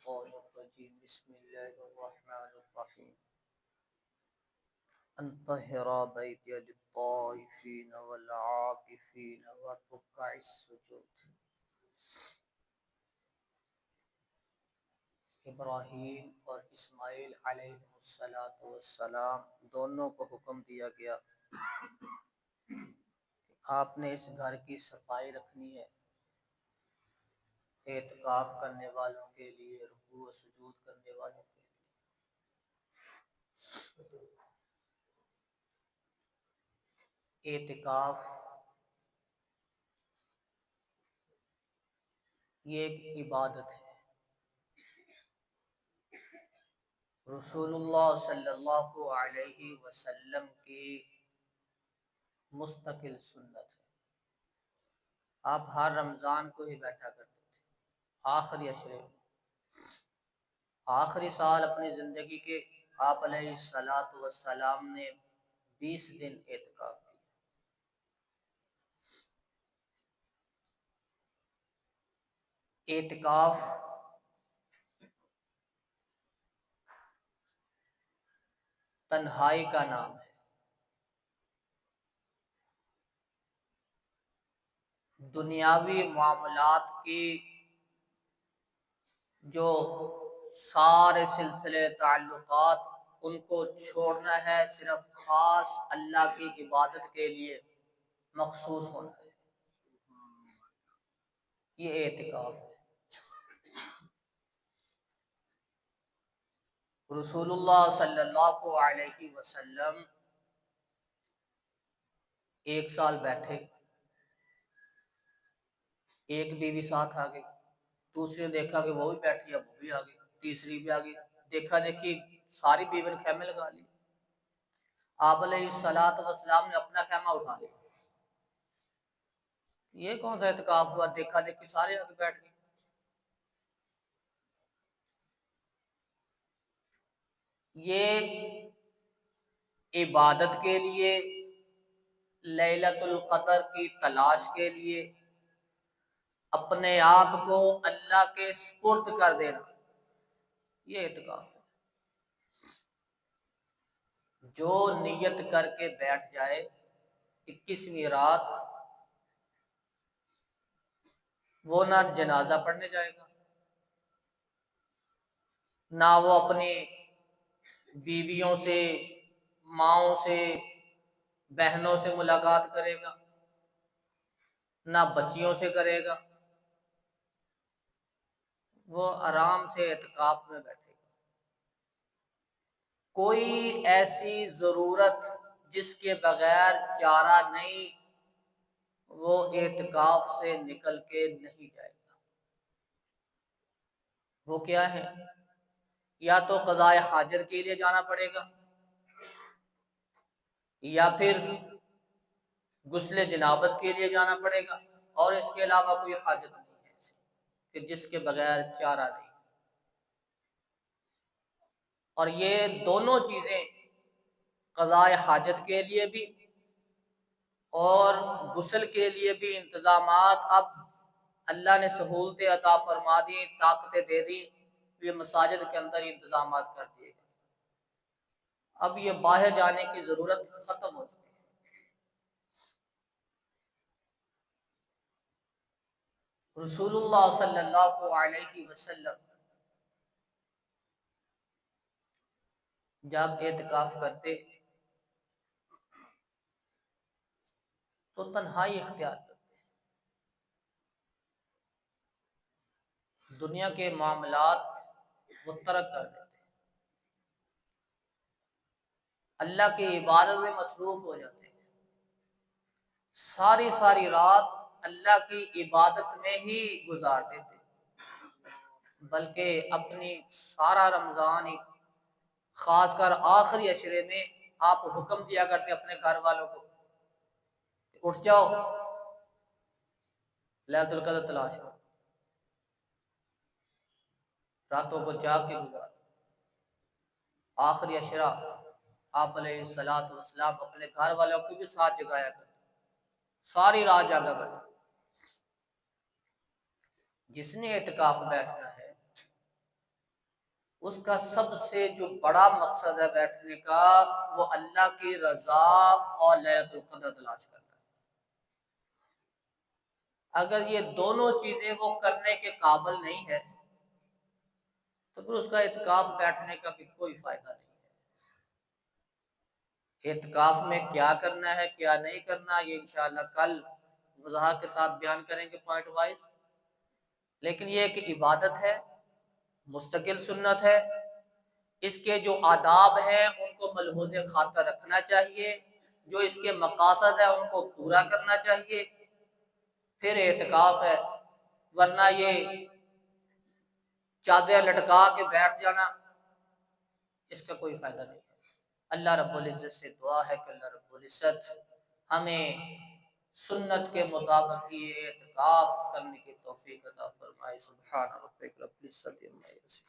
الشيطان الرجيم بسم الله الرحمن الرحيم أن طهر بيتي للطائفين والعاكفين والركع السجود۔ ابراہیم اور اسماعیل علیہ السلام دونوں کو حکم دیا گیا آپ نے اس گھر کی صفائی رکھنی ہے، اعتکاف کرنے والوں کے لیے، رکوع و سجود کرنے والوں کے لیے۔ اعتکاف یہ ایک عبادت ہے، رسول اللہ صلی اللہ علیہ وسلم کی مستقل سنت ہے۔ آپ ہر رمضان کو ہی بیٹھا کرتے تھے، آخری عشرے میں، آخری سال اپنی زندگی کے آپ علیہ السلام نے 20 دن اعتکاف کیا۔ اعتکاف تنہائی کا نام ہے، دنیاوی معاملات کی جو سارے سلسلے تعلقات ان کو چھوڑنا ہے، صرف خاص اللہ کی عبادت کے لیے مخصوص ہونا ہے، یہ اعتکاف ہے۔ رسول اللہ صلی اللہ علیہ وسلم 1 سال بیٹھے، ایک بیوی ساتھ آ گئی، دوسری نے دیکھا کہ وہ بھی بیٹھی ہے، وہ بھی آ گئی، تیسری بھی آ گئی، دیکھا دیکھی ساری بیوی نے خیمے لگا لی۔ آپ علیہ السلام نے اپنا خیمہ اٹھا لیا، یہ کون سا اعتکاف ہوا؟ دیکھا دیکھی سارے آ کے بیٹھ گئے۔ یہ عبادت کے لیے، لیلۃ القدر کی تلاش کے لیے، اپنے آپ کو اللہ کے سپرد کر دینا، یہ اعتکاف ہے۔ جو نیت کر کے بیٹھ جائے 21ویں رات، وہ نہ جنازہ پڑھنے جائے گا، نہ وہ اپنی بیویوں سے، ماؤں سے، بہنوں سے ملاقات کرے گا، نہ بچیوں سے کرے گا، وہ آرام سے اعتکاف میں بیٹھے گا۔ کوئی ایسی ضرورت جس کے بغیر چارہ نہیں، وہ اعتکاف سے نکل کے نہیں جائے گا۔ وہ کیا ہے؟ یا تو قضاء حاجت کے لیے جانا پڑے گا، یا پھر غسل جنابت کے لیے جانا پڑے گا، اور اس کے علاوہ کوئی حاجت نہیں ہے ایسی کہ جس کے بغیر چارہ نہیں۔ اور یہ دونوں چیزیں، قضاء حاجت کے لیے بھی اور غسل کے لیے بھی انتظامات اب اللہ نے سہولتیں عطا فرما دی، طاقتیں دے دی، یہ مساجد کے اندر انتظامات کر دیے گئے۔ اب یہ باہر جانے کی ضرورت ختم ہو چکی ہے۔ رسول اللہ صلی اللہ علیہ وسلم جب اعتکاف کرتے تو تنہائی اختیار کرتے، دنیا کے معاملات وہ ترک کر دیتے، اللہ کی عبادت میں مصروف ہو جاتے ہیں، ساری رات اللہ کی عبادت میں ہی گزار دیتے، بلکہ اپنی سارا رمضان ہی، خاص کر آخری عشرے میں آپ حکم دیا کرتے اپنے گھر والوں کو کہ اٹھ جاؤ، لیلۃ القدر تلاش کرو، راتوں کو جاگ کے گزار۔ آخری عشرہ آپ علیہ السلام اپنے گھر والوں کو بھی ساتھ جگایا کرتے، ساری رات جاگا کرتے۔ جس نے اعتکاف بیٹھنا ہے اس کا سب سے جو بڑا مقصد ہے بیٹھنے کا، وہ اللہ کی رضا اور لیلۃ القدر تلاش کرنا ہے۔ اگر یہ دونوں چیزیں وہ کرنے کے قابل نہیں ہے تو پھر اس کا اعتکاف بیٹھنے کا بھی کوئی فائدہ نہیں ہے۔ اعتکاف میں کیا کرنا ہے کیا نہیں کرنا، یہ انشاءاللہ کل وضاحت کے ساتھ بیان کریں گے پوائنٹ وائز، لیکن یہ ایک عبادت ہے، مستقل سنت ہے، اس کے جو آداب ہیں ان کو ملحوظ خاطر رکھنا چاہیے، جو اس کے مقاصد ہیں ان کو پورا کرنا چاہیے، پھر اعتکاف ہے۔ ورنہ یہ چادر لٹکا کے بیٹھ جانا، اس کا کوئی فائدہ نہیں ہے۔ اللہ رب العزت سے دعا ہے کہ اللہ رب العزت ہمیں سنت کے مطابق یہ اعتکاف کرنے کی توفیق عطا فرمائے۔ سبحان ربک رب العزت عما یصفون۔